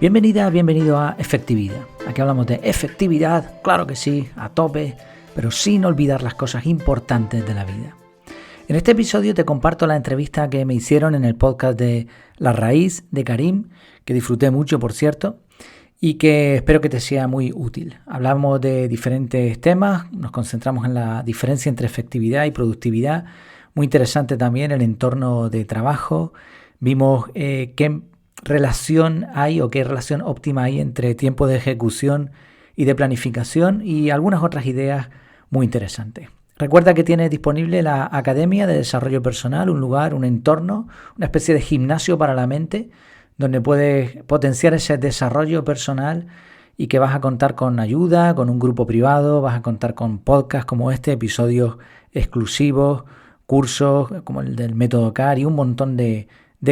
Bienvenida, bienvenido a Efectividad. Aquí hablamos de efectividad, claro que sí, a tope, pero sin olvidar las cosas importantes de la vida. En este episodio te comparto la entrevista que me hicieron en el podcast de La Raíz de Karim, que disfruté mucho, por cierto, y que espero que te sea muy útil. Hablamos de diferentes temas, nos concentramos en la diferencia entre efectividad y productividad. Muy interesante también el entorno de trabajo. Vimos qué relación hay o qué relación óptima hay entre tiempo de ejecución y de planificación y algunas otras ideas muy interesantes. Recuerda que tienes disponible la Academia de Desarrollo Personal, un lugar, un entorno, una especie de gimnasio para la mente, donde puedes potenciar ese desarrollo personal y que vas a contar con ayuda, con un grupo privado, vas a contar con podcasts como este, episodios exclusivos, cursos como el del método CAR y un montón de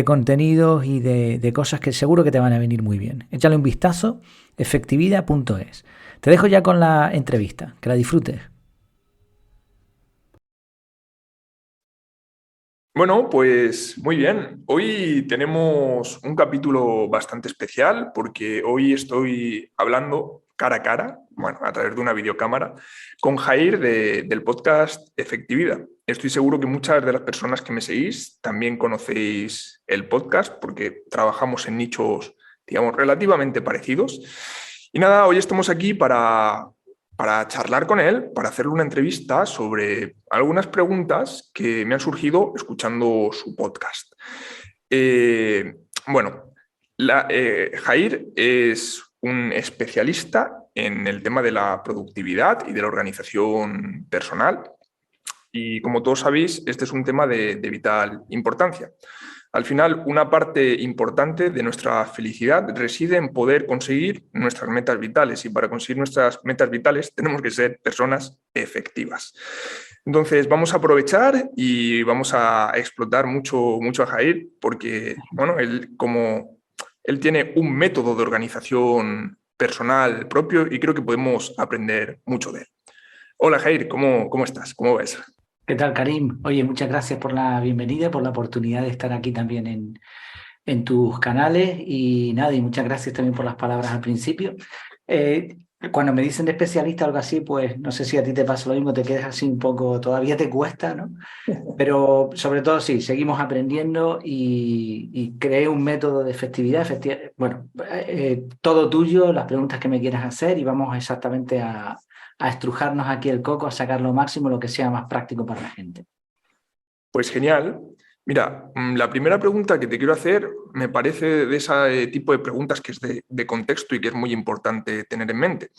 contenidos y de cosas que seguro que te van a venir muy bien. Échale un vistazo, efectividad.es. Te dejo ya con la entrevista, que la disfrutes. Bueno, pues muy bien. Hoy tenemos un capítulo bastante especial porque hoy estoy hablando cara a cara, bueno, a través de una videocámara, con Jair del podcast Efectividad. Estoy seguro que muchas de las personas que me seguís también conocéis el podcast porque trabajamos en nichos, digamos, relativamente parecidos. Y nada, hoy estamos aquí para charlar con él, para hacerle una entrevista sobre algunas preguntas que me han surgido escuchando su podcast. Bueno, Jair es un especialista en el tema de la productividad y de la organización personal. Y como todos sabéis, este es un tema de vital importancia. Al final, una parte importante de nuestra felicidad reside en poder conseguir nuestras metas vitales y para conseguir nuestras metas vitales tenemos que ser personas efectivas. Entonces, vamos a aprovechar y vamos a explotar mucho a Jair porque, bueno, él tiene un método de organización personal propio y creo que podemos aprender mucho de él. Hola Jair, ¿cómo estás? ¿Cómo ves? ¿Qué tal, Karim? Oye, muchas gracias por la bienvenida, por la oportunidad de estar aquí también en tus canales y nada, y muchas gracias también por las palabras al principio. Eh, Cuando me dicen de especialista o algo así, pues no sé si a ti te pasa lo mismo, te quedas así un poco, todavía te cuesta, ¿no? Pero sobre todo sí, seguimos aprendiendo y creé un método de efectividad. Bueno, todo tuyo, las preguntas que me quieras hacer y vamos exactamente a estrujarnos aquí el coco, a sacar lo máximo, lo que sea más práctico para la gente. Pues genial. Mira, la primera pregunta que te quiero hacer me parece de ese tipo de preguntas que es de contexto y que es muy importante tener en mente.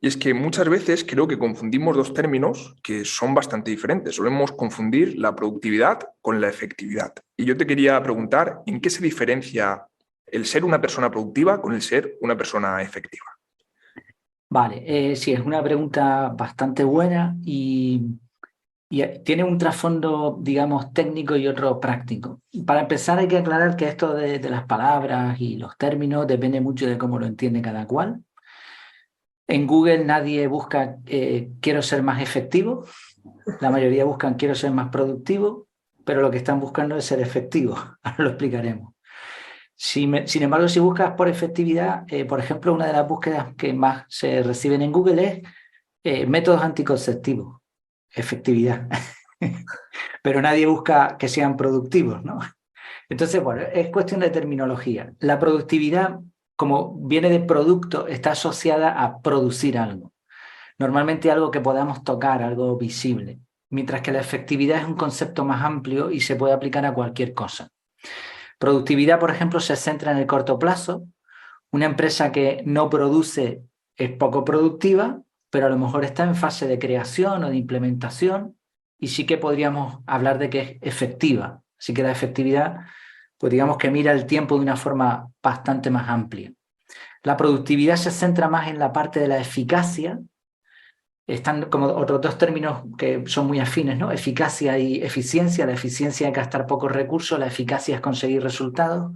Y es que muchas veces creo que confundimos dos términos que son bastante diferentes. Solemos confundir la productividad con la efectividad. Y yo te quería preguntar, ¿en qué se diferencia el ser una persona productiva con el ser una persona efectiva? Vale, sí, es una pregunta bastante buena y tiene un trasfondo, digamos, técnico y otro práctico. Para empezar, hay que aclarar que esto de las palabras y los términos depende mucho de cómo lo entiende cada cual. En Google nadie busca quiero ser más efectivo, la mayoría buscan quiero ser más productivo, pero lo que están buscando es ser efectivo. Ahora lo explicaremos. Sin embargo, si buscas por efectividad, por ejemplo, una de las búsquedas que más se reciben en Google es métodos anticonceptivos, efectividad. Pero nadie busca que sean productivos, ¿no? Entonces, bueno, es cuestión de terminología. La productividad, como viene de producto, está asociada a producir algo. Normalmente algo que podamos tocar, algo visible. Mientras que la efectividad es un concepto más amplio y se puede aplicar a cualquier cosa. Productividad, por ejemplo, se centra en el corto plazo. Una empresa que no produce es poco productiva, pero a lo mejor está en fase de creación o de implementación y sí que podríamos hablar de que es efectiva. Así que la efectividad, pues digamos que mira el tiempo de una forma bastante más amplia. La productividad se centra más en la parte de la eficacia. Están como otros dos términos que son muy afines, ¿no? Eficacia y eficiencia. La eficiencia es gastar pocos recursos, la eficacia es conseguir resultados.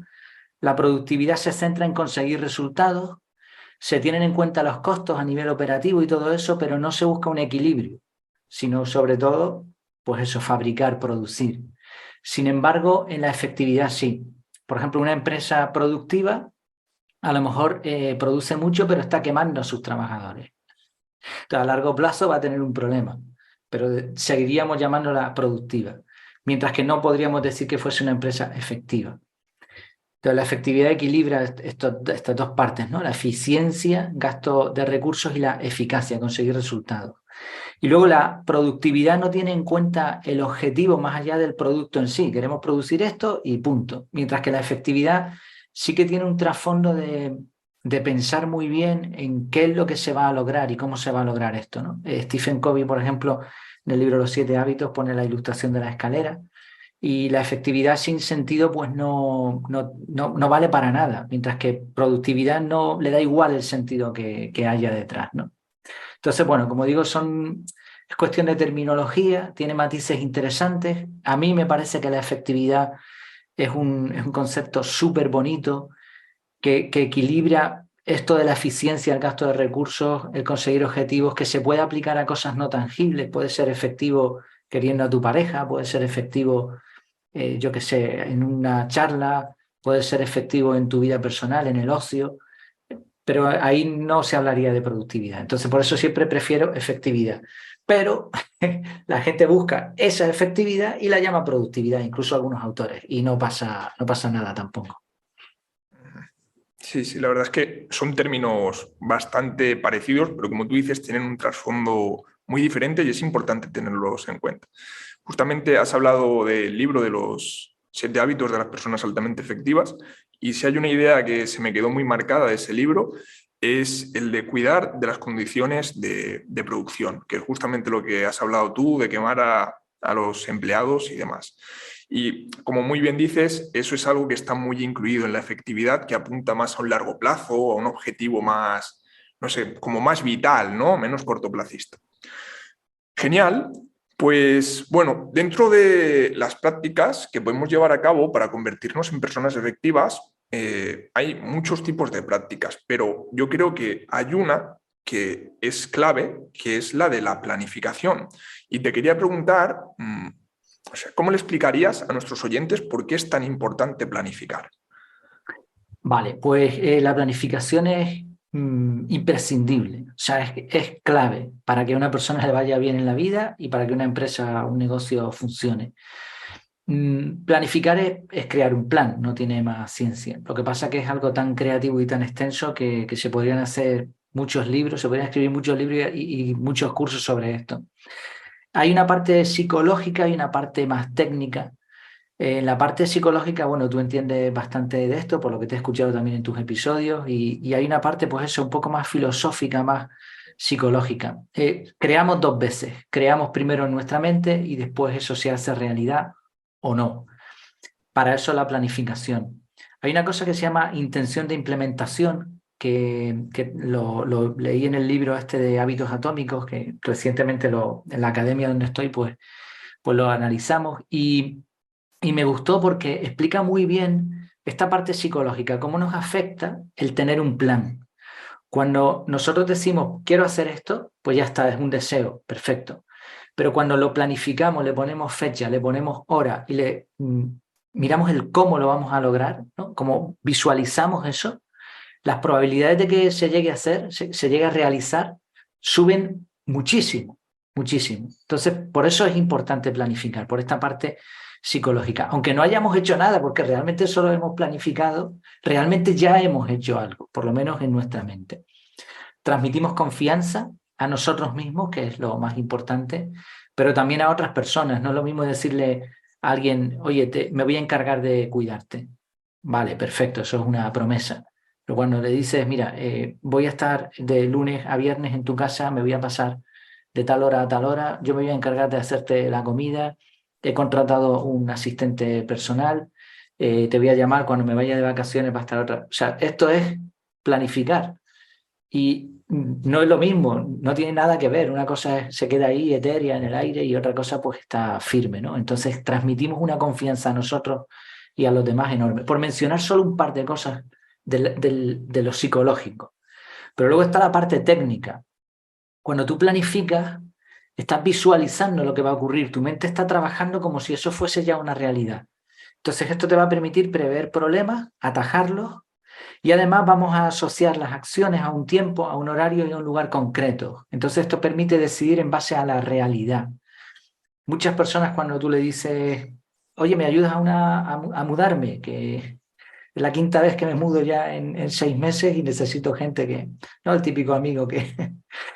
La productividad se centra en conseguir resultados, se tienen en cuenta los costos a nivel operativo y todo eso, pero no se busca un equilibrio, sino sobre todo, pues eso, fabricar, producir. Sin embargo, en la efectividad sí. Por ejemplo, una empresa productiva a lo mejor produce mucho, pero está quemando a sus trabajadores. Entonces, a largo plazo va a tener un problema, pero seguiríamos llamándola productiva, mientras que no podríamos decir que fuese una empresa efectiva. Entonces, la efectividad equilibra estas dos partes, ¿no? La eficiencia, gasto de recursos y la eficacia, conseguir resultados. Y luego la productividad no tiene en cuenta el objetivo más allá del producto en sí. Queremos producir esto y punto. Mientras que la efectividad sí que tiene un trasfondo de pensar muy bien en qué es lo que se va a lograr y cómo se va a lograr esto, ¿no? Stephen Covey, por ejemplo, en el libro Los 7 hábitos pone la ilustración de la escalera. Y la efectividad sin sentido pues no vale para nada, mientras que productividad no le da igual el sentido que haya detrás, ¿no? Entonces, bueno, como digo, es cuestión de terminología, tiene matices interesantes. A mí me parece que la efectividad es un concepto súper bonito que equilibra esto de la eficiencia, el gasto de recursos, el conseguir objetivos, que se puede aplicar a cosas no tangibles. Puede ser efectivo queriendo a tu pareja, puede ser efectivo yo qué sé, en una charla, puede ser efectivo en tu vida personal, en el ocio, pero ahí no se hablaría de productividad. Entonces, por eso siempre prefiero efectividad. Pero la gente busca esa efectividad y la llama productividad, incluso algunos autores, y no pasa nada tampoco. Sí, sí, la verdad es que son términos bastante parecidos, pero como tú dices, tienen un trasfondo muy diferente y es importante tenerlos en cuenta. Justamente has hablado del libro de los 7 hábitos de las personas altamente efectivas y si hay una idea que se me quedó muy marcada de ese libro es el de cuidar de las condiciones de producción, que es justamente lo que has hablado tú, de quemar a los empleados y demás. Y como muy bien dices, eso es algo que está muy incluido en la efectividad, que apunta más a un largo plazo, a un objetivo más, no sé, como más vital, ¿no? Menos cortoplacista. Genial. Pues bueno, dentro de las prácticas que podemos llevar a cabo para convertirnos en personas efectivas, hay muchos tipos de prácticas, pero yo creo que hay una que es clave, que es la de la planificación. Y te quería preguntar, o sea, ¿cómo le explicarías a nuestros oyentes por qué es tan importante planificar? Vale, pues la planificación es imprescindible, o sea, es clave para que a una persona le vaya bien en la vida y para que una empresa, un negocio funcione. Planificar es crear un plan, no tiene más ciencia. Lo que pasa es que es algo tan creativo y tan extenso que se podrían hacer muchos libros, se podrían escribir muchos libros y muchos cursos sobre esto. Hay una parte psicológica y una parte más técnica. En la parte psicológica, bueno, tú entiendes bastante de esto, por lo que te he escuchado también en tus episodios, y hay una parte, pues eso, un poco más filosófica, más psicológica. Creamos dos veces, creamos primero en nuestra mente y después eso se hace realidad o no. Para eso la planificación. Hay una cosa que se llama intención de implementación, que lo leí en el libro este de hábitos atómicos, que recientemente en la academia donde estoy, pues lo analizamos y me gustó porque explica muy bien esta parte psicológica, cómo nos afecta el tener un plan. Cuando nosotros decimos, quiero hacer esto, pues ya está, es un deseo, perfecto. Pero cuando lo planificamos, le ponemos fecha, le ponemos hora y miramos el cómo lo vamos a lograr, ¿no? Como visualizamos eso, las probabilidades de que se llegue a hacer, se llegue a realizar, suben muchísimo, muchísimo. Entonces, por eso es importante planificar, por esta parte psicológica. Aunque no hayamos hecho nada, porque realmente solo hemos planificado, realmente ya hemos hecho algo, por lo menos en nuestra mente. Transmitimos confianza a nosotros mismos, que es lo más importante, pero también a otras personas. No es lo mismo decirle a alguien, oye, me voy a encargar de cuidarte. Vale, perfecto, eso es una promesa. Pero cuando le dices, mira, voy a estar de lunes a viernes en tu casa, me voy a pasar de tal hora a tal hora, yo me voy a encargar de hacerte la comida, he contratado un asistente personal, te voy a llamar cuando me vaya de vacaciones para estar otra. O sea, esto es planificar. Y no es lo mismo, no tiene nada que ver. Una cosa se queda ahí etérea en el aire y otra cosa pues está firme, ¿no? Entonces transmitimos una confianza a nosotros y a los demás enorme. Por mencionar solo un par de cosas de lo psicológico. Pero luego está la parte técnica. Cuando tú planificas, estás visualizando lo que va a ocurrir. Tu mente está trabajando como si eso fuese ya una realidad. Entonces esto te va a permitir prever problemas, atajarlos Y además vamos a asociar las acciones a un tiempo, a un horario y a un lugar concreto. Entonces esto permite decidir en base a la realidad. Muchas personas cuando tú le dices, oye, ¿me ayudas a mudarme? Que es la quinta vez que me mudo ya en 6 meses y necesito gente que, no el típico amigo que,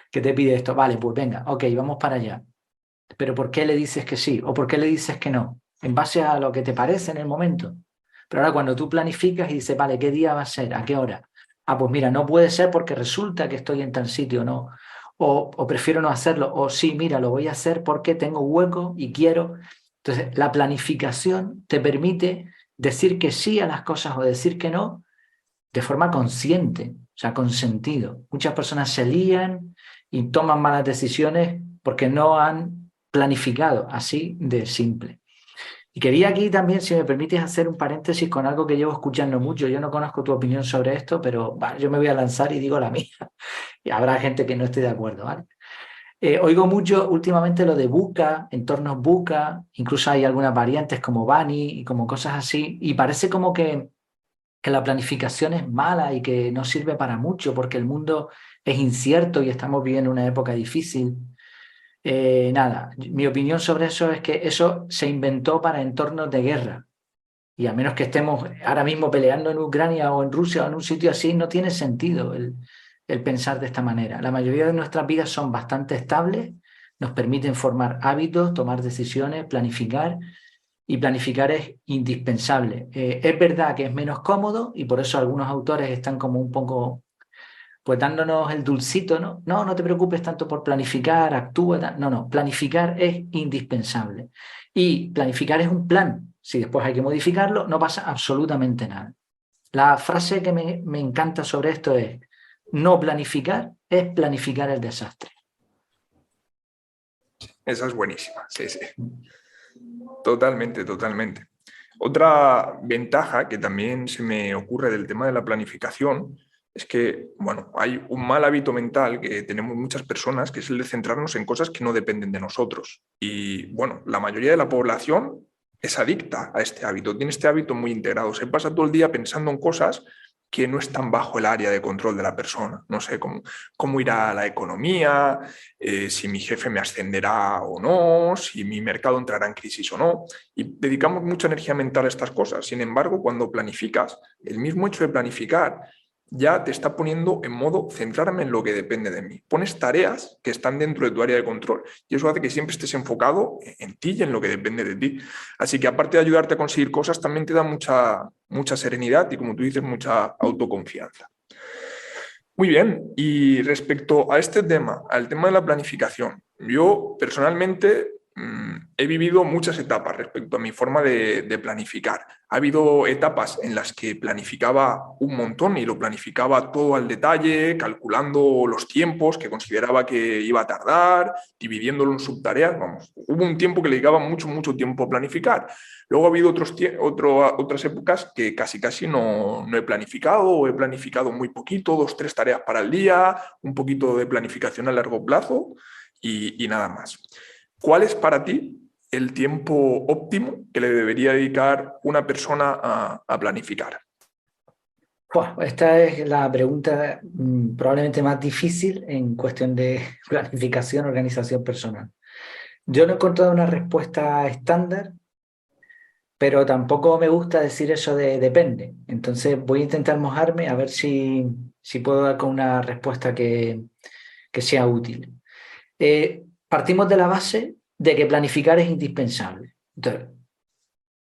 que te pide esto. Vale, pues venga, ok, vamos para allá. Pero ¿por qué le dices que sí? ¿O por qué le dices que no? En base a lo que te parece en el momento. Pero ahora cuando tú planificas y dices, vale, ¿qué día va a ser? ¿A qué hora? Ah, pues mira, no puede ser porque resulta que estoy en tal sitio, ¿no? O prefiero no hacerlo. O sí, mira, lo voy a hacer porque tengo hueco y quiero. Entonces, la planificación te permite decir que sí a las cosas o decir que no de forma consciente, o sea, con sentido. Muchas personas se lían y toman malas decisiones porque no han planificado, así de simple. Y quería aquí también, si me permites, hacer un paréntesis con algo que llevo escuchando mucho. Yo no conozco tu opinión sobre esto, pero vale, yo me voy a lanzar y digo la mía. Y habrá gente que no esté de acuerdo, ¿vale? Oigo mucho últimamente lo de VUCA, entornos VUCA, incluso hay algunas variantes como Bunny y como cosas así, y parece como que la planificación es mala y que no sirve para mucho porque el mundo es incierto y estamos viviendo una época difícil. Nada, mi opinión sobre eso es que eso se inventó para entornos de guerra. Y a menos que estemos ahora mismo peleando en Ucrania o en Rusia o en un sitio así, no tiene sentido el pensar de esta manera. La mayoría de nuestras vidas son bastante estables, nos permiten formar hábitos, tomar decisiones, planificar, y planificar es indispensable. Es verdad que es menos cómodo y por eso algunos autores están como un poco pues dándonos el dulcito, ¿no? No, no te preocupes tanto por planificar, actúa. No, no, planificar es indispensable. Y planificar es un plan. Si después hay que modificarlo, no pasa absolutamente nada. La frase que me encanta sobre esto es, no planificar es planificar el desastre. Esa es buenísima, sí, sí. Totalmente, totalmente. Otra ventaja que también se me ocurre del tema de la planificación es que, bueno, hay un mal hábito mental que tenemos muchas personas, que es el de centrarnos en cosas que no dependen de nosotros. Y, bueno, la mayoría de la población es adicta a este hábito, tiene este hábito muy integrado. Se pasa todo el día pensando en cosas que no están bajo el área de control de la persona. No sé cómo irá la economía, si mi jefe me ascenderá o no, si mi mercado entrará en crisis o no. Y dedicamos mucha energía mental a estas cosas. Sin embargo, cuando planificas, el mismo hecho de planificar ya te está poniendo en modo centrarme en lo que depende de mí. Pones tareas que están dentro de tu área de control y eso hace que siempre estés enfocado en ti y en lo que depende de ti. Así que aparte de ayudarte a conseguir cosas, también te da mucha serenidad y, como tú dices, mucha autoconfianza. Muy bien, y respecto a este tema, al tema de la planificación, yo personalmente he vivido muchas etapas respecto a mi forma de planificar. Ha habido etapas en las que planificaba un montón y lo planificaba todo al detalle, calculando los tiempos que consideraba que iba a tardar, dividiéndolo en subtareas. Vamos, hubo un tiempo que le dedicaba mucho tiempo a planificar. Luego ha habido otras épocas que casi no he planificado, o he planificado muy poquito, 2, 3 tareas para el día, un poquito de planificación a largo plazo y nada más. ¿Cuál es para ti el tiempo óptimo que le debería dedicar una persona a planificar? Esta es la pregunta probablemente más difícil en cuestión de planificación, organización personal. Yo no he encontrado una respuesta estándar, pero tampoco me gusta decir eso de depende. Entonces voy a intentar mojarme a ver si puedo dar con una respuesta que sea útil. Partimos de la base de que planificar es indispensable. Entonces,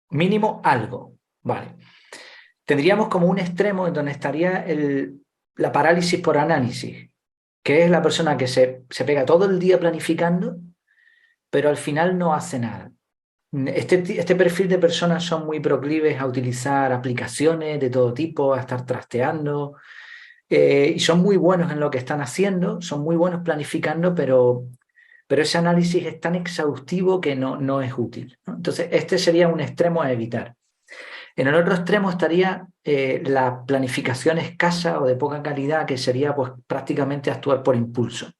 mínimo algo, ¿vale? Tendríamos como un extremo en donde estaría la parálisis por análisis, que es la persona que se pega todo el día planificando, pero al final no hace nada. Este perfil de personas son muy proclives a utilizar aplicaciones de todo tipo, a estar trasteando, y son muy buenos en lo que están haciendo, son muy buenos planificando, pero ese análisis es tan exhaustivo que no es útil, ¿no? Entonces, este sería un extremo a evitar. En el otro extremo estaría la planificación escasa o de poca calidad, que sería pues, prácticamente actuar por impulso.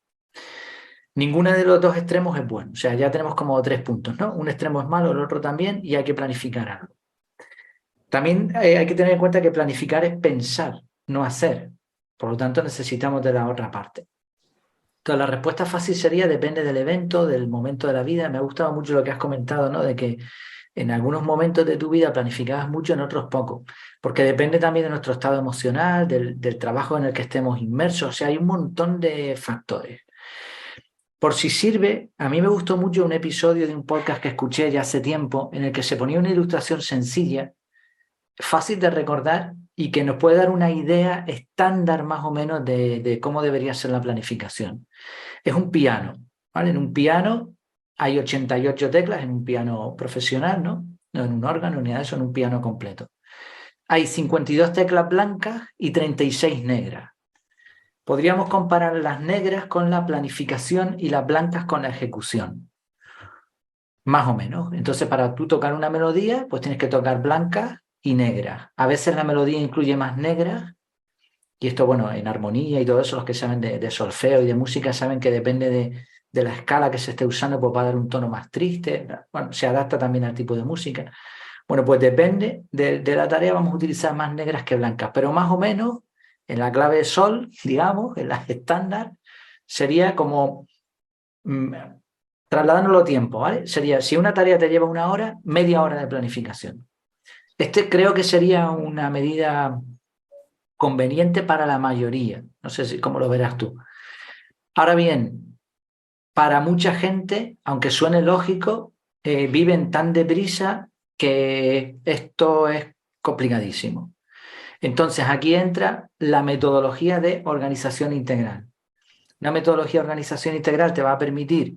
Ninguna de los dos extremos es bueno. O sea, ya tenemos como 3 puntos, ¿no? Un extremo es malo, el otro también, y hay que planificar algo. También hay que tener en cuenta que planificar es pensar. no hacer. Por lo tanto, necesitamos de la otra parte. Entonces, la respuesta fácil sería depende del evento, del momento de la vida. Me ha gustado mucho lo que has comentado, ¿no? De que en algunos momentos de tu vida planificabas mucho, en otros poco. Porque depende también de nuestro estado emocional, del trabajo en el que estemos inmersos. O sea, hay un montón de factores. Por si sirve, a mí me gustó mucho un episodio de un podcast que escuché ya hace tiempo en el que se ponía una ilustración sencilla, fácil de recordar y que nos puede dar una idea estándar más o menos de cómo debería ser la planificación. Es un piano, ¿vale? En un piano hay 88 teclas, en un piano profesional, ¿no? No en un órgano ni nada de eso, en un piano completo. Hay 52 teclas blancas y 36 negras. Podríamos comparar las negras con la planificación y las blancas con la ejecución, más o menos. Entonces, para tú tocar una melodía, pues tienes que tocar blancas y negras. A veces la melodía incluye más negras, y esto, bueno, en armonía y todo eso, los que saben de solfeo y de música saben que depende de la escala que se esté usando, pues va a dar un tono más triste. Bueno, se adapta también al tipo de música. Bueno, pues depende de la tarea, vamos a utilizar más negras que blancas, pero más o menos en la clave de sol, digamos, en las estándar, sería como trasladándolo a tiempo, ¿vale? Sería, si una tarea te lleva una hora, media hora de planificación. Este creo que sería una medida conveniente para la mayoría. No sé cómo lo verás tú. Ahora bien, para mucha gente, aunque suene lógico, viven tan deprisa que esto es complicadísimo. Entonces, aquí entra la metodología de organización integral. Una metodología de organización integral te va a permitir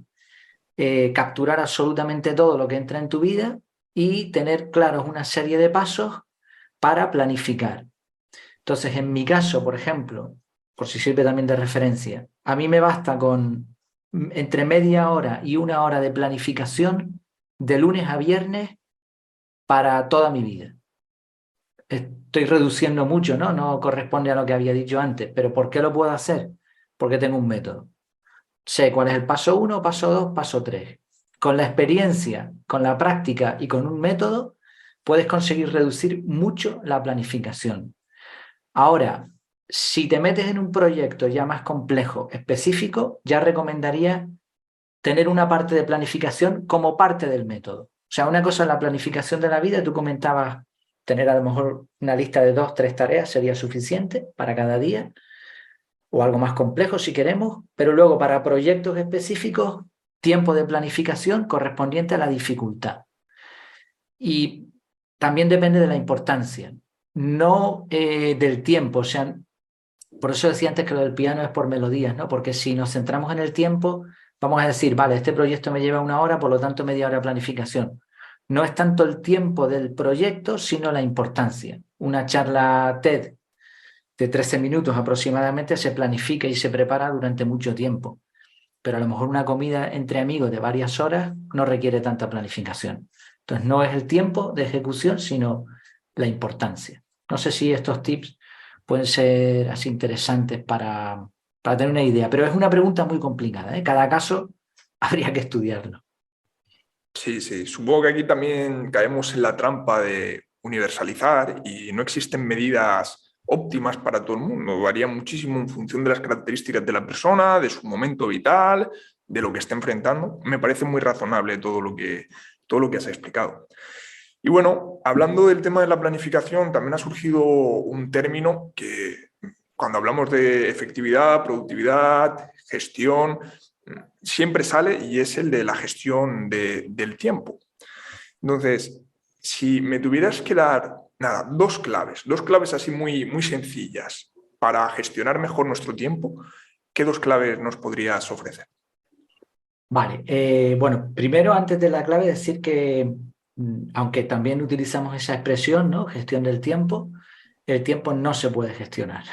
capturar absolutamente todo lo que entra en tu vida y tener claros una serie de pasos para planificar. Entonces, en mi caso, por ejemplo, por si sirve también de referencia, a mí me basta con entre media hora y una hora de planificación de lunes a viernes para toda mi vida. Estoy reduciendo mucho, ¿no? No corresponde a lo que había dicho antes, pero ¿por qué lo puedo hacer? Porque tengo un método. Sé cuál es el paso 1, paso 2, paso 3. Con la experiencia, con la práctica y con un método, puedes conseguir reducir mucho la planificación. Ahora, si te metes en un proyecto ya más complejo, específico, ya recomendaría tener una parte de planificación como parte del método. O sea, una cosa es la planificación de la vida, tú comentabas tener a lo mejor una lista de 2, 3 tareas sería suficiente para cada día, o algo más complejo si queremos, pero luego para proyectos específicos, tiempo de planificación correspondiente a la dificultad. Y también depende de la importancia, no del tiempo. O sea, por eso decía antes que lo del piano es por melodías, ¿no? Porque si nos centramos en el tiempo, vamos a decir, vale, este proyecto me lleva una hora, por lo tanto media hora de planificación. No es tanto el tiempo del proyecto, sino la importancia. Una charla TED de 13 minutos aproximadamente se planifica y se prepara durante mucho tiempo. Pero a lo mejor una comida entre amigos de varias horas no requiere tanta planificación. Entonces no es el tiempo de ejecución, sino la importancia. No sé si estos tips pueden ser así interesantes para tener una idea, pero es una pregunta muy complicada, ¿eh? Cada caso habría que estudiarlo. Sí, sí. Supongo que aquí también caemos en la trampa de universalizar y no existen medidas óptimas para todo el mundo. Varía muchísimo en función de las características de la persona, de su momento vital, de lo que está enfrentando. Me parece muy razonable todo lo que has explicado. Y bueno, hablando del tema de la planificación, también ha surgido un término que cuando hablamos de efectividad, productividad, gestión, siempre sale y es el de la gestión del tiempo. Entonces, si me tuvieras que dar, nada, dos claves así muy, muy sencillas para gestionar mejor nuestro tiempo, ¿qué dos claves nos podrías ofrecer? Vale, bueno, primero antes de la clave decir que, aunque también utilizamos esa expresión, ¿no? Gestión del tiempo, el tiempo no se puede gestionar.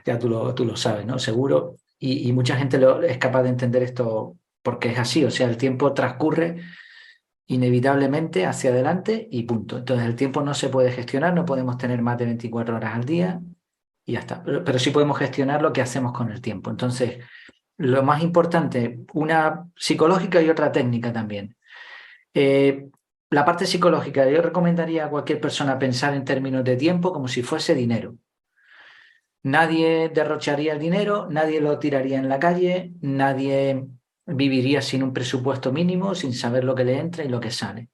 Ya tú lo sabes, ¿no? Seguro. Y mucha gente es capaz de entender esto porque es así. O sea, el tiempo transcurre inevitablemente hacia adelante y punto. Entonces el tiempo no se puede gestionar, no podemos tener más de 24 horas al día y ya está. Pero sí podemos gestionar lo que hacemos con el tiempo. Entonces, lo más importante, una psicológica y otra técnica también. Eh, la parte psicológica, yo recomendaría a cualquier persona pensar en términos de tiempo como si fuese dinero. Nadie derrocharía el dinero, nadie lo tiraría en la calle, nadie viviría sin un presupuesto mínimo, sin saber lo que le entra y lo que sale.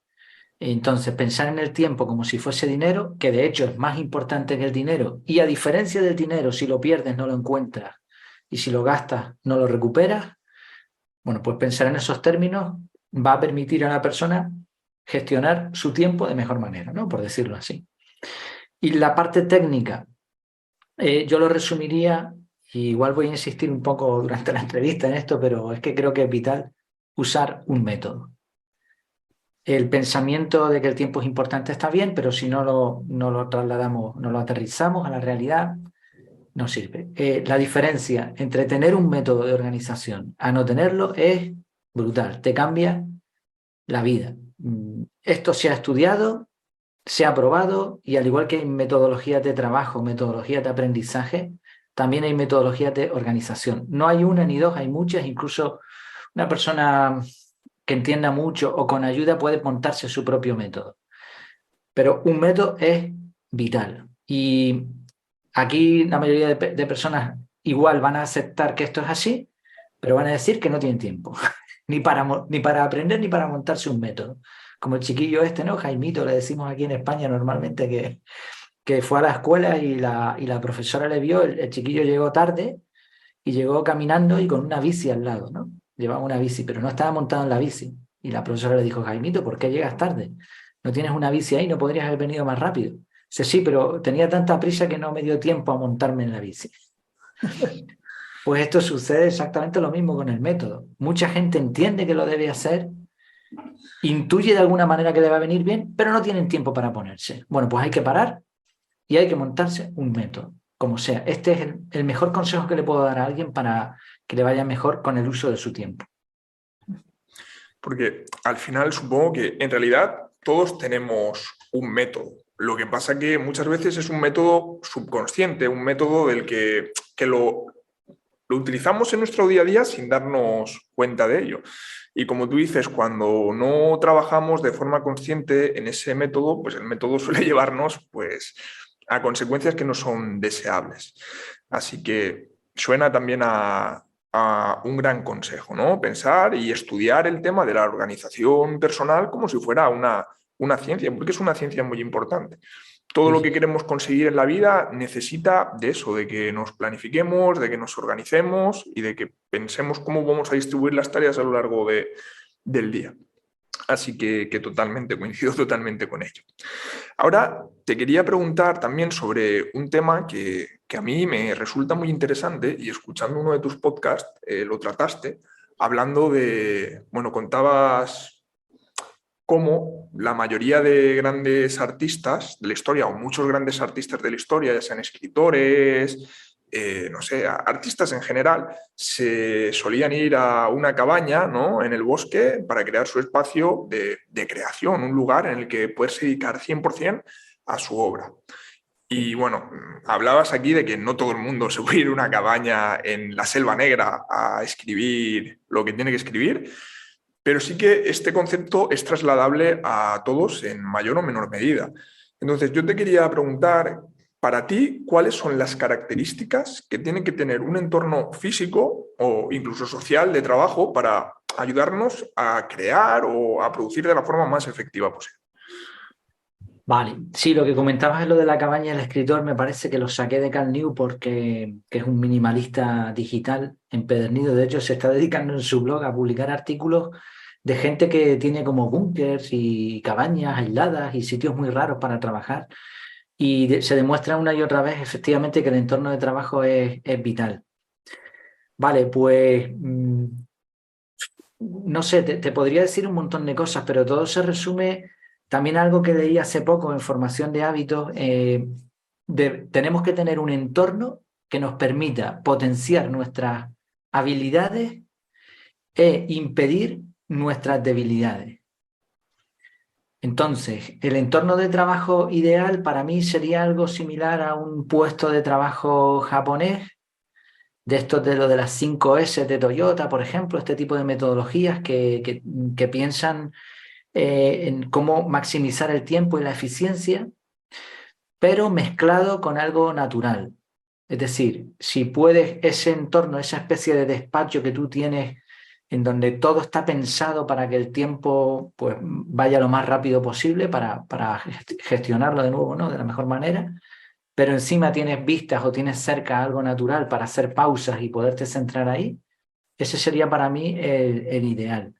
Entonces, pensar en el tiempo como si fuese dinero, que de hecho es más importante que el dinero, y a diferencia del dinero, si lo pierdes no lo encuentras y si lo gastas no lo recuperas, bueno, pues pensar en esos términos va a permitir a la persona gestionar su tiempo de mejor manera, ¿no? Por decirlo así. Y la parte técnica, yo lo resumiría, y igual voy a insistir un poco durante la entrevista en esto, pero es que creo que es vital usar un método. El pensamiento de que el tiempo es importante está bien, pero si no lo trasladamos, no lo aterrizamos a la realidad, no sirve. La diferencia entre tener un método de organización a no tenerlo es brutal, te cambia la vida. Esto se ha estudiado, se ha probado y al igual que hay metodologías de trabajo, metodologías de aprendizaje, también hay metodologías de organización. No hay una ni dos, hay muchas, incluso una persona que entienda mucho o con ayuda puede montarse su propio método. Pero un método es vital. Y aquí la mayoría de personas igual van a aceptar que esto es así, pero van a decir que no tienen tiempo, ni para aprender ni para montarse un método. Como el chiquillo este, ¿no? Jaimito, le decimos aquí en España normalmente que fue a la escuela y la profesora le vio, el chiquillo llegó tarde y llegó caminando y con una bici al lado, ¿no? Llevaba una bici, pero no estaba montado en la bici. Y la profesora le dijo, Jaimito, ¿por qué llegas tarde? ¿No tienes una bici ahí? ¿No podrías haber venido más rápido? Dice, sí, pero tenía tanta prisa que no me dio tiempo a montarme en la bici. Pues esto sucede exactamente lo mismo con el método. Mucha gente entiende que lo debe hacer, intuye de alguna manera que le va a venir bien, pero no tienen tiempo para ponerse. Bueno, pues hay que parar y hay que montarse un método, como sea. Este es el mejor consejo que le puedo dar a alguien para que le vaya mejor con el uso de su tiempo. Porque al final supongo que en realidad todos tenemos un método. Lo que pasa que muchas veces es un método subconsciente, un método del que lo utilizamos en nuestro día a día sin darnos cuenta de ello. Y como tú dices, cuando no trabajamos de forma consciente en ese método, pues el método suele llevarnos pues, a consecuencias que no son deseables. Así que suena también a un gran consejo, ¿no? Pensar y estudiar el tema de la organización personal como si fuera una ciencia, porque es una ciencia muy importante. Todo Sí, lo que sí. queremos conseguir en la vida necesita de eso, de que nos planifiquemos, de que nos organicemos y de que pensemos cómo vamos a distribuir las tareas a lo largo del día. Así que totalmente, coincido totalmente con ello. Ahora te quería preguntar también sobre un tema que a mí me resulta muy interesante y escuchando uno de tus podcasts lo trataste, hablando de, bueno, contabas cómo la mayoría de grandes artistas de la historia, o muchos grandes artistas de la historia, ya sean escritores, no sé, artistas en general, se solían ir a una cabaña, ¿no? En el bosque para crear su espacio de creación, un lugar en el que poderse dedicar 100% a su obra. Y bueno, hablabas aquí de que no todo el mundo se puede ir a una cabaña en la Selva Negra a escribir lo que tiene que escribir, pero sí que este concepto es trasladable a todos en mayor o menor medida. Entonces, yo te quería preguntar, para ti, ¿cuáles son las características que tiene que tener un entorno físico o incluso social de trabajo para ayudarnos a crear o a producir de la forma más efectiva posible? Vale, sí, lo que comentabas es lo de la cabaña del escritor, me parece que lo saqué de Cal New porque que es un minimalista digital empedernido. De hecho, se está dedicando en su blog a publicar artículos de gente que tiene como búnkers y cabañas aisladas y sitios muy raros para trabajar. Y se demuestra una y otra vez efectivamente que el entorno de trabajo es vital. Vale, pues no sé, te podría decir un montón de cosas, pero todo se resume también a algo que leí hace poco en formación de hábitos. Tenemos que tener un entorno que nos permita potenciar nuestras habilidades e impedir nuestras debilidades. Entonces, el entorno de trabajo ideal para mí sería algo similar a un puesto de trabajo japonés, de estos de lo de las 5S de Toyota, por ejemplo, este tipo de metodologías que piensan en cómo maximizar el tiempo y la eficiencia, pero mezclado con algo natural. Es decir, si puedes, ese entorno, esa especie de despacho que tú tienes en donde todo está pensado para que el tiempo pues, vaya lo más rápido posible para gestionarlo de nuevo, ¿no? De la mejor manera, pero encima tienes vistas o tienes cerca algo natural para hacer pausas y poderte centrar ahí, ese sería para mí el ideal.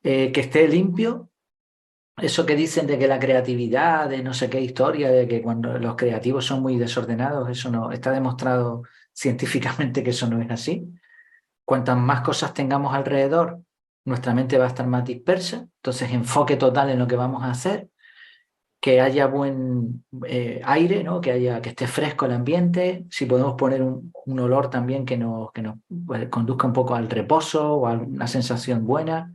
Que esté limpio, eso que dicen de que la creatividad, de no sé qué historia, de que cuando los creativos son muy desordenados, eso no está demostrado científicamente que eso no es así. Cuantas más cosas tengamos alrededor, nuestra mente va a estar más dispersa, entonces enfoque total en lo que vamos a hacer, que haya buen aire, ¿no? Que esté fresco el ambiente, si podemos poner un olor también que nos pues, conduzca un poco al reposo o a una sensación buena,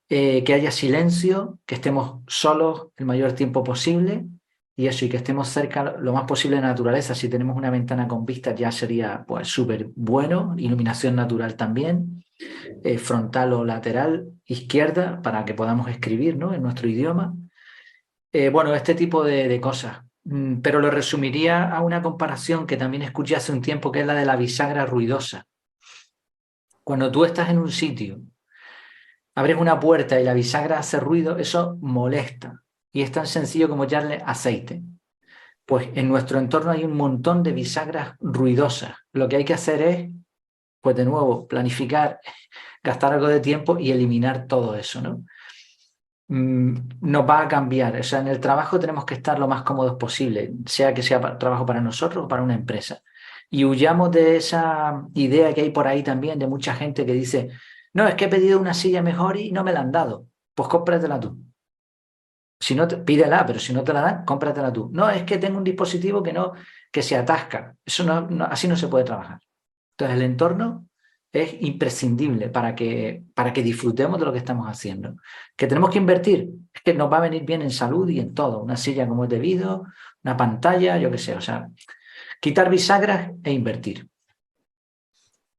que haya silencio, que estemos solos el mayor tiempo posible y eso, y que estemos cerca lo más posible de la naturaleza. Si tenemos una ventana con vistas ya sería pues súper bueno, iluminación natural también, frontal o lateral, izquierda, para que podamos escribir, ¿no? En nuestro idioma. Bueno, este tipo de cosas. Pero lo resumiría a una comparación que también escuché hace un tiempo, que es la de la bisagra ruidosa. Cuando tú estás en un sitio, abres una puerta y la bisagra hace ruido, eso molesta. Y es tan sencillo como echarle aceite. Pues en nuestro entorno hay un montón de bisagras ruidosas. Lo que hay que hacer es, pues de nuevo, planificar, gastar algo de tiempo y eliminar todo eso, ¿no? Nos va a cambiar. O sea, en el trabajo tenemos que estar lo más cómodos posible, sea que sea trabajo para nosotros o para una empresa. Y huyamos de esa idea que hay por ahí también de mucha gente que dice, no, es que he pedido una silla mejor y no me la han dado. Pues cómpratela tú. Si no, pídela, pero si no te la dan, cómpratela tú. No, es que tengo un dispositivo que se atasca. Eso así no se puede trabajar. Entonces, el entorno es imprescindible para que disfrutemos de lo que estamos haciendo. ¿Que tenemos que invertir? Es que nos va a venir bien en salud y en todo. Una silla como es debido, una pantalla, yo qué sé. O sea, quitar bisagras e invertir.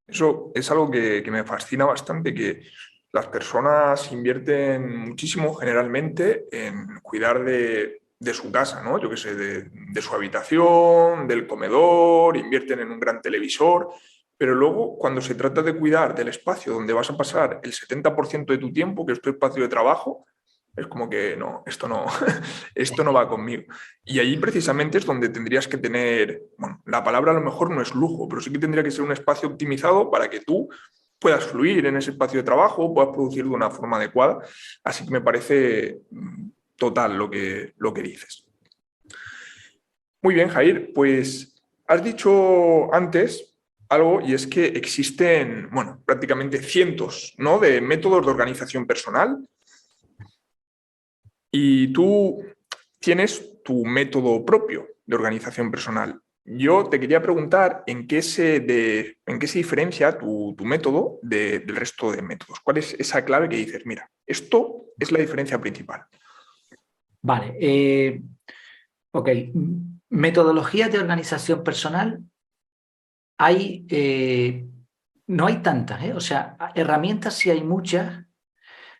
Eso es algo que me fascina bastante, que las personas invierten muchísimo generalmente en cuidar de su casa, ¿no? Yo qué sé, de su habitación, del comedor, invierten en un gran televisor, pero luego cuando se trata de cuidar del espacio donde vas a pasar el 70% de tu tiempo, que es tu espacio de trabajo, es como que no, esto no va conmigo. Y ahí precisamente es donde tendrías que tener, bueno, la palabra a lo mejor no es lujo, pero sí que tendría que ser un espacio optimizado para que tú puedas fluir en ese espacio de trabajo, puedas producir de una forma adecuada. Así que me parece total lo que dices. Muy bien, Jair, pues has dicho antes algo y es que existen, bueno, prácticamente cientos, ¿no?, de métodos de organización personal y tú tienes tu método propio de organización personal. Yo te quería preguntar en qué se diferencia tu método del resto de métodos. ¿Cuál es esa clave que dices, mira, esto es la diferencia principal? Vale. Ok. Metodologías de organización personal hay, no hay tantas, ¿eh? O sea, herramientas sí hay muchas,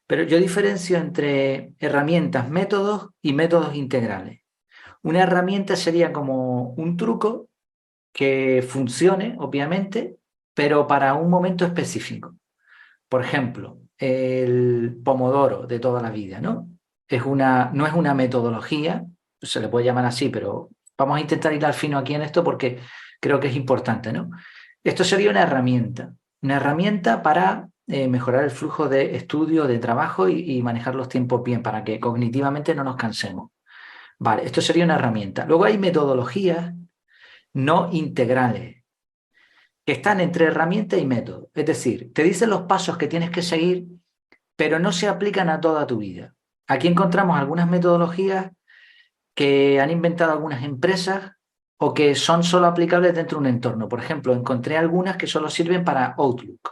pero yo diferencio entre herramientas, métodos y métodos integrales. Una herramienta sería como un truco que funcione, obviamente, pero para un momento específico. Por ejemplo, el pomodoro de toda la vida, ¿no? No es una metodología, se le puede llamar así, pero vamos a intentar ir al fino aquí en esto porque creo que es importante, ¿no? Esto sería una herramienta para mejorar el flujo de estudio, de trabajo y manejar los tiempos bien, para que cognitivamente no nos cansemos. Vale, esto sería una herramienta. Luego hay metodologías no integrales, que están entre herramienta y método. Es decir, te dicen los pasos que tienes que seguir, pero no se aplican a toda tu vida. Aquí encontramos algunas metodologías que han inventado algunas empresas o que son solo aplicables dentro de un entorno. Por ejemplo, encontré algunas que solo sirven para Outlook.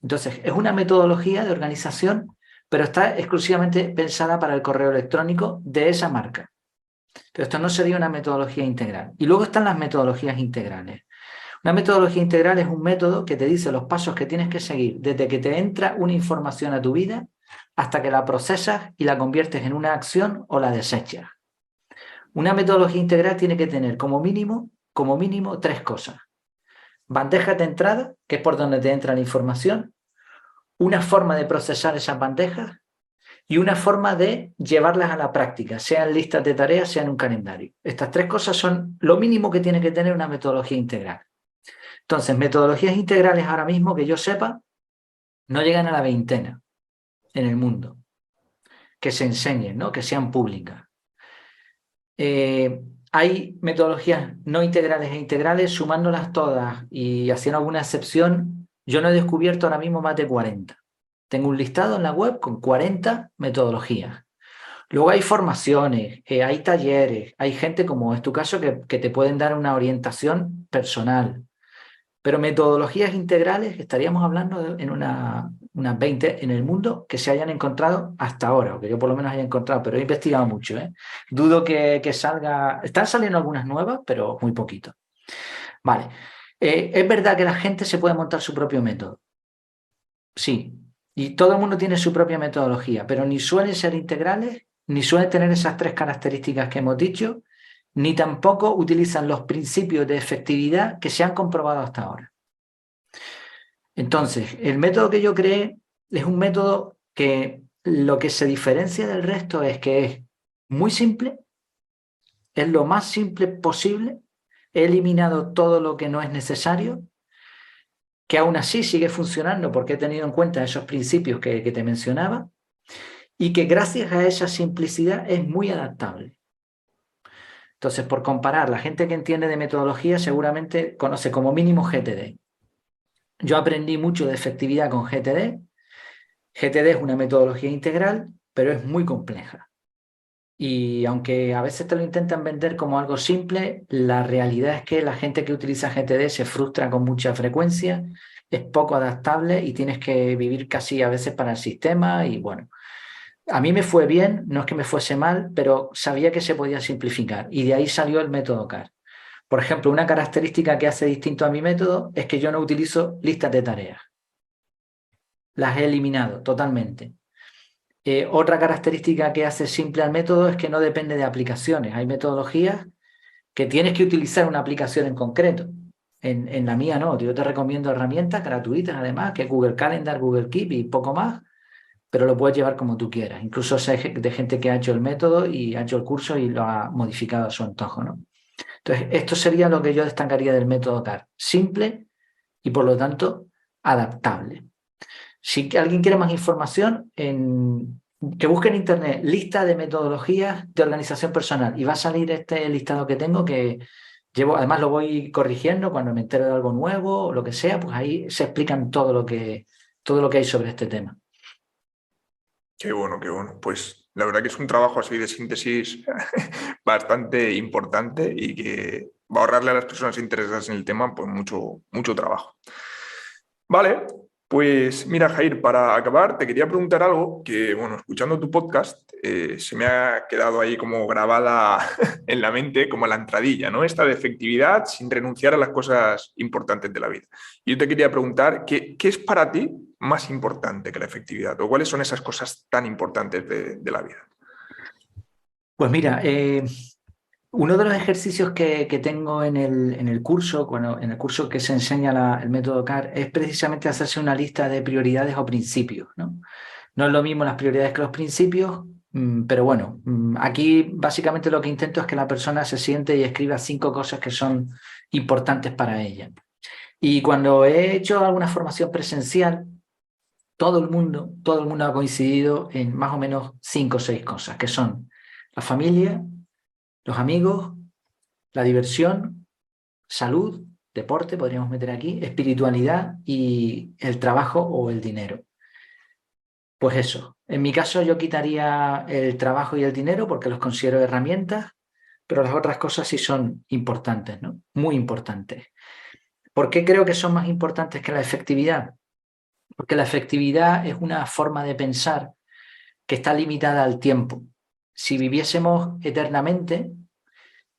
Entonces, es una metodología de organización, pero está exclusivamente pensada para el correo electrónico de esa marca. Pero esto no sería una metodología integral. Y luego están las metodologías integrales. Una metodología integral es un método que te dice los pasos que tienes que seguir desde que te entra una información a tu vida hasta que la procesas y la conviertes en una acción o la desechas. Una metodología integral tiene que tener como mínimo tres cosas. bandejas de entrada, que es por donde te entra la información, una forma de procesar esas bandejas y una forma de llevarlas a la práctica, sea en listas de tareas, sea en un calendario. Estas tres cosas son lo mínimo que tiene que tener una metodología integral. Entonces, metodologías integrales ahora mismo, que yo sepa, no llegan a la veintena en el mundo, que se enseñen, ¿no? Que sean públicas. Hay metodologías no integrales e integrales, sumándolas todas y haciendo alguna excepción, yo no he descubierto ahora mismo más de 40. Tengo un listado en la web con 40 metodologías. Luego hay formaciones, hay talleres, hay gente como es tu caso que te pueden dar una orientación personal. Pero metodologías integrales, estaríamos hablando en unas 20 en el mundo que se hayan encontrado hasta ahora, o que yo por lo menos haya encontrado, pero he investigado mucho, ¿eh? Dudo que salga, están saliendo algunas nuevas, pero muy poquito. Vale, es verdad que la gente se puede montar su propio método, sí, y todo el mundo tiene su propia metodología, pero ni suelen ser integrales, ni suelen tener esas tres características que hemos dicho, ni tampoco utilizan los principios de efectividad que se han comprobado hasta ahora. Entonces, el método que yo creé es un método que lo que se diferencia del resto es que es muy simple, es lo más simple posible, he eliminado todo lo que no es necesario, que aún así sigue funcionando porque he tenido en cuenta esos principios que te mencionaba y que gracias a esa simplicidad es muy adaptable. Entonces, por comparar, la gente que entiende de metodología seguramente conoce como mínimo GTD. Yo aprendí mucho de efectividad con GTD. GTD es una metodología integral, pero es muy compleja. Y aunque a veces te lo intentan vender como algo simple, la realidad es que la gente que utiliza GTD se frustra con mucha frecuencia, es poco adaptable y tienes que vivir casi a veces para el sistema. Y bueno, a mí me fue bien, no es que me fuese mal, pero sabía que se podía simplificar y de ahí salió el método CAR. Por ejemplo, una característica que hace distinto a mi método es que yo no utilizo listas de tareas. Las he eliminado totalmente. Otra característica que hace simple al método es que no depende de aplicaciones. Hay metodologías que tienes que utilizar una aplicación en concreto. En la mía no. Yo te recomiendo herramientas gratuitas, además, que Google Calendar, Google Keep y poco más, pero lo puedes llevar como tú quieras. Incluso sé de gente que ha hecho el método y ha hecho el curso y lo ha modificado a su antojo, ¿no? Entonces, esto sería lo que yo destacaría del método CAR. Simple y, por lo tanto, adaptable. Si alguien quiere más información, que busque en internet lista de metodologías de organización personal y va a salir este listado que tengo que llevo, además lo voy corrigiendo cuando me entero de algo nuevo o lo que sea, pues ahí se explican todo lo que hay sobre este tema. Qué bueno, qué bueno. Pues la verdad que es un trabajo así de síntesis bastante importante y que va a ahorrarle a las personas interesadas en el tema pues mucho, mucho trabajo. Vale, pues mira, Jair, para acabar, te quería preguntar algo que, bueno, escuchando tu podcast, se me ha quedado ahí como grabada en la mente, como la entradilla, ¿no? Esta de efectividad sin renunciar a las cosas importantes de la vida. Y yo te quería preguntar, ¿qué es para ti más importante que la efectividad? ¿O cuáles son esas cosas tan importantes de la vida? Pues mira, uno de los ejercicios que tengo en el curso, en el curso que se enseña el método CAR, es precisamente hacerse una lista de prioridades o principios, ¿no? No es lo mismo las prioridades que los principios, pero bueno, aquí básicamente lo que intento es que la persona se siente y escriba 5 cosas que son importantes para ella. Y cuando he hecho alguna formación presencial, todo el mundo ha coincidido en más o menos 5 o 6 cosas, que son la familia, los amigos, la diversión, salud, deporte, podríamos meter aquí, espiritualidad y el trabajo o el dinero. Pues eso, en mi caso yo quitaría el trabajo y el dinero porque los considero herramientas, pero las otras cosas sí son importantes, ¿no? Muy importantes. ¿Por qué creo que son más importantes que la efectividad? Porque la efectividad es una forma de pensar que está limitada al tiempo. Si viviésemos eternamente,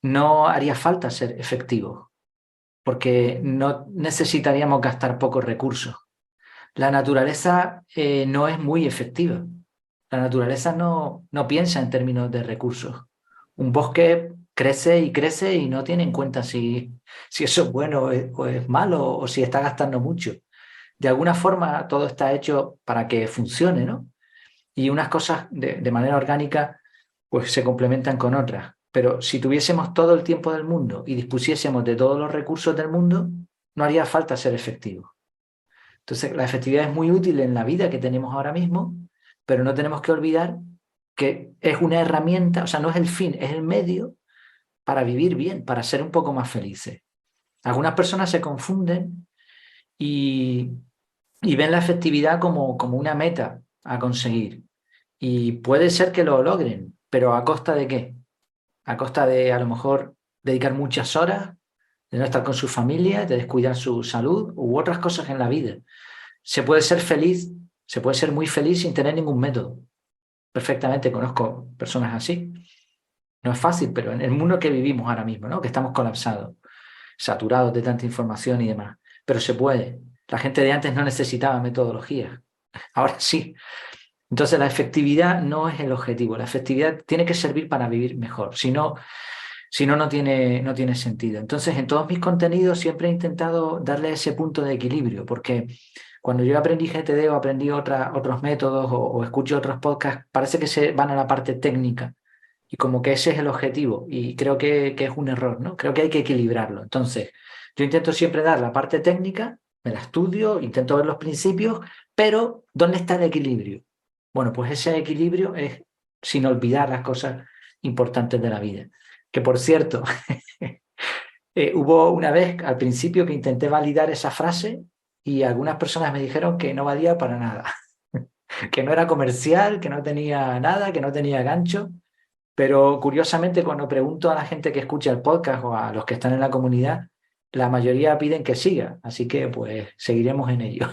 no haría falta ser efectivos, porque no necesitaríamos gastar pocos recursos. La naturaleza no es muy efectiva. La naturaleza no piensa en términos de recursos. Un bosque crece y crece y no tiene en cuenta si eso es bueno o es malo o si está gastando mucho. De alguna forma todo está hecho para que funcione, ¿no? Y unas cosas de manera orgánica pues se complementan con otras. Pero si tuviésemos todo el tiempo del mundo y dispusiésemos de todos los recursos del mundo, no haría falta ser efectivos. Entonces, la efectividad es muy útil en la vida que tenemos ahora mismo, pero no tenemos que olvidar que es una herramienta, o sea, no es el fin, es el medio para vivir bien, para ser un poco más felices. Algunas personas se confunden y, y ven la efectividad como una meta a conseguir. Y puede ser que lo logren, pero ¿a costa de qué? A costa de a lo mejor dedicar muchas horas, de no estar con su familia, de descuidar su salud u otras cosas en la vida. Se puede ser feliz, se puede ser muy feliz sin tener ningún método. Perfectamente conozco personas así. No es fácil, pero en el mundo que vivimos ahora mismo, ¿no? Que estamos colapsados, saturados de tanta información y demás. Pero se puede. La gente de antes no necesitaba metodología. Ahora sí. Entonces la efectividad no es el objetivo. La efectividad tiene que servir para vivir mejor. Si no, no tiene sentido. Entonces, en todos mis contenidos siempre he intentado darle ese punto de equilibrio, porque cuando yo aprendí GTD o aprendí otros métodos o escucho otros podcasts, parece que se van a la parte técnica y como que ese es el objetivo y creo que es un error, ¿no? Creo que hay que equilibrarlo. Entonces, yo intento siempre dar la parte técnica, me la estudio, intento ver los principios, pero ¿dónde está el equilibrio? Bueno, pues ese equilibrio es sin olvidar las cosas importantes de la vida. Que por cierto, hubo una vez al principio que intenté validar esa frase y algunas personas me dijeron que no valía para nada, que no era comercial, que no tenía nada, que no tenía gancho. Pero curiosamente, cuando pregunto a la gente que escucha el podcast o a los que están en la comunidad, la mayoría piden que siga. Así que pues seguiremos en ello.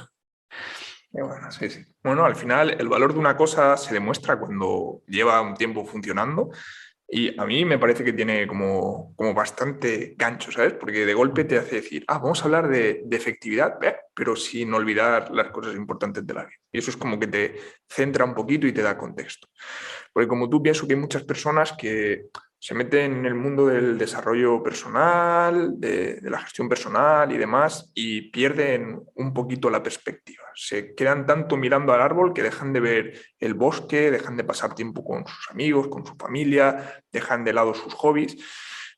Bueno, sí, sí. Bueno, al final el valor de una cosa se demuestra cuando lleva un tiempo funcionando y a mí me parece que tiene como bastante gancho, ¿sabes? Porque de golpe te hace decir, vamos a hablar de efectividad, pero sin olvidar las cosas importantes de la vida. Y eso es como que te centra un poquito y te da contexto. Porque como tú pienso que hay muchas personas que se meten en el mundo del desarrollo personal, de la gestión personal y demás, y pierden un poquito la perspectiva. Se quedan tanto mirando al árbol que dejan de ver el bosque, dejan de pasar tiempo con sus amigos, con su familia, dejan de lado sus hobbies.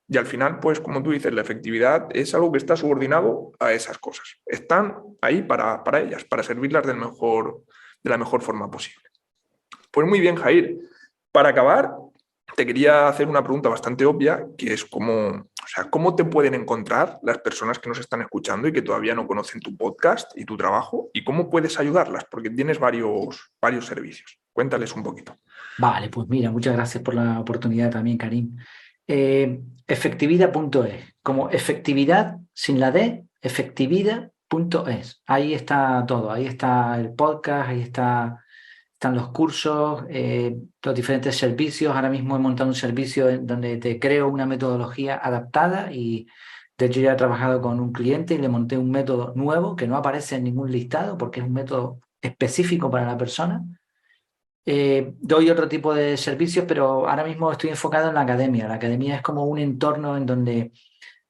Y al final, pues como tú dices, la efectividad es algo que está subordinado a esas cosas. Están ahí para ellas, para servirlas de la mejor forma posible. Pues muy bien, Jair. Para acabar, te quería hacer una pregunta bastante obvia, que es cómo te pueden encontrar las personas que nos están escuchando y que todavía no conocen tu podcast y tu trabajo, y cómo puedes ayudarlas, porque tienes varios servicios. Cuéntales un poquito. Vale, pues mira, muchas gracias por la oportunidad también, Karim. Efectividad.es, como efectividad sin la D, efectividad.es. Ahí está todo, ahí está el podcast, están los cursos, los diferentes servicios. Ahora mismo he montado un servicio en donde te creo una metodología adaptada y de hecho ya he trabajado con un cliente y le monté un método nuevo que no aparece en ningún listado porque es un método específico para la persona. Doy otro tipo de servicios, pero ahora mismo estoy enfocado en la academia. La academia es como un entorno en donde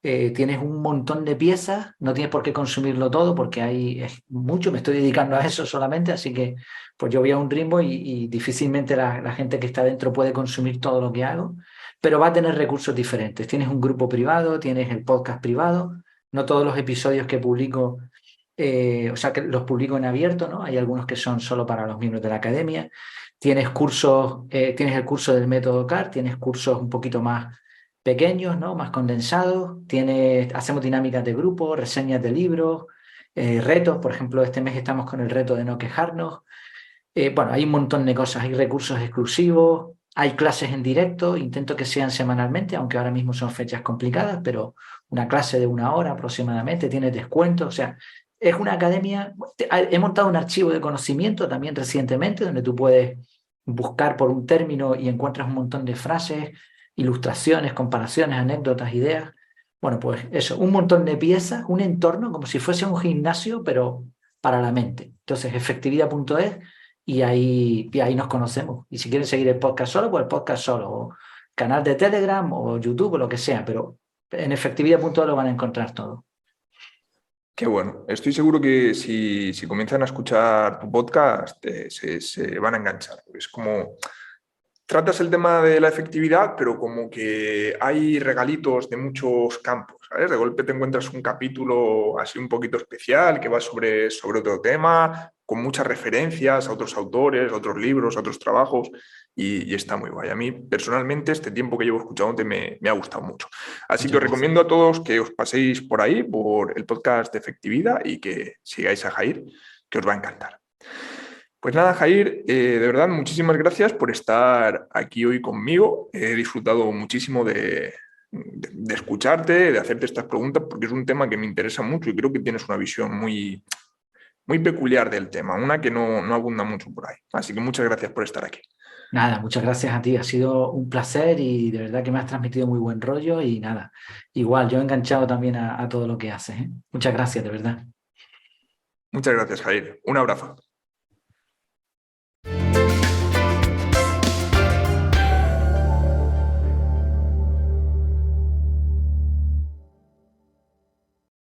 tienes un montón de piezas, no tienes por qué consumirlo todo porque es mucho, me estoy dedicando a eso solamente, así que pues yo voy a un ritmo y difícilmente la gente que está dentro puede consumir todo lo que hago, pero va a tener recursos diferentes. Tienes un grupo privado, tienes el podcast privado, no todos los episodios que publico, o sea, que los publico en abierto, ¿no? Hay algunos que son solo para los miembros de la academia. Tienes cursos, tienes el curso del método CAR, tienes cursos un poquito más pequeños, ¿no? Más condensados. Hacemos dinámicas de grupo, reseñas de libros, retos. Por ejemplo, este mes estamos con el reto de no quejarnos. Bueno, hay un montón de cosas. Hay recursos exclusivos, hay clases en directo. Intento que sean semanalmente, aunque ahora mismo son fechas complicadas, pero una clase de 1 hora aproximadamente tiene descuento. O sea, es una academia. He montado un archivo de conocimiento también recientemente, donde tú puedes buscar por un término y encuentras un montón de frases, ilustraciones, comparaciones, anécdotas, ideas. Bueno, pues eso, un montón de piezas, un entorno como si fuese un gimnasio, pero para la mente. Entonces, efectividad.es y ahí nos conocemos. Y si quieren seguir el podcast solo, pues el podcast solo. canal de Telegram o YouTube o lo que sea, pero en efectividad.org lo van a encontrar todo. Qué bueno. Estoy seguro que si comienzan a escuchar tu podcast, se van a enganchar. Es como, tratas el tema de la efectividad, pero como que hay regalitos de muchos campos, ¿sabes? De golpe te encuentras un capítulo así un poquito especial que va sobre otro tema, con muchas referencias a otros autores, a otros libros, a otros trabajos, y está muy guay. A mí, personalmente, este tiempo que llevo escuchándote me ha gustado mucho. Así que Muchas os gracias. recomiendo a todos que os paséis por ahí, por el podcast de efectividad, y que sigáis a Jair, que os va a encantar. Pues nada, Jair, de verdad, muchísimas gracias por estar aquí hoy conmigo. He disfrutado muchísimo de escucharte, de hacerte estas preguntas, porque es un tema que me interesa mucho y creo que tienes una visión muy peculiar del tema, una que no abunda mucho por ahí. Así que muchas gracias por estar aquí. Nada, muchas gracias a ti. Ha sido un placer y de verdad que me has transmitido muy buen rollo y nada, igual yo he enganchado también a todo lo que haces, ¿eh? Muchas gracias, de verdad. Muchas gracias, Jair. Un abrazo.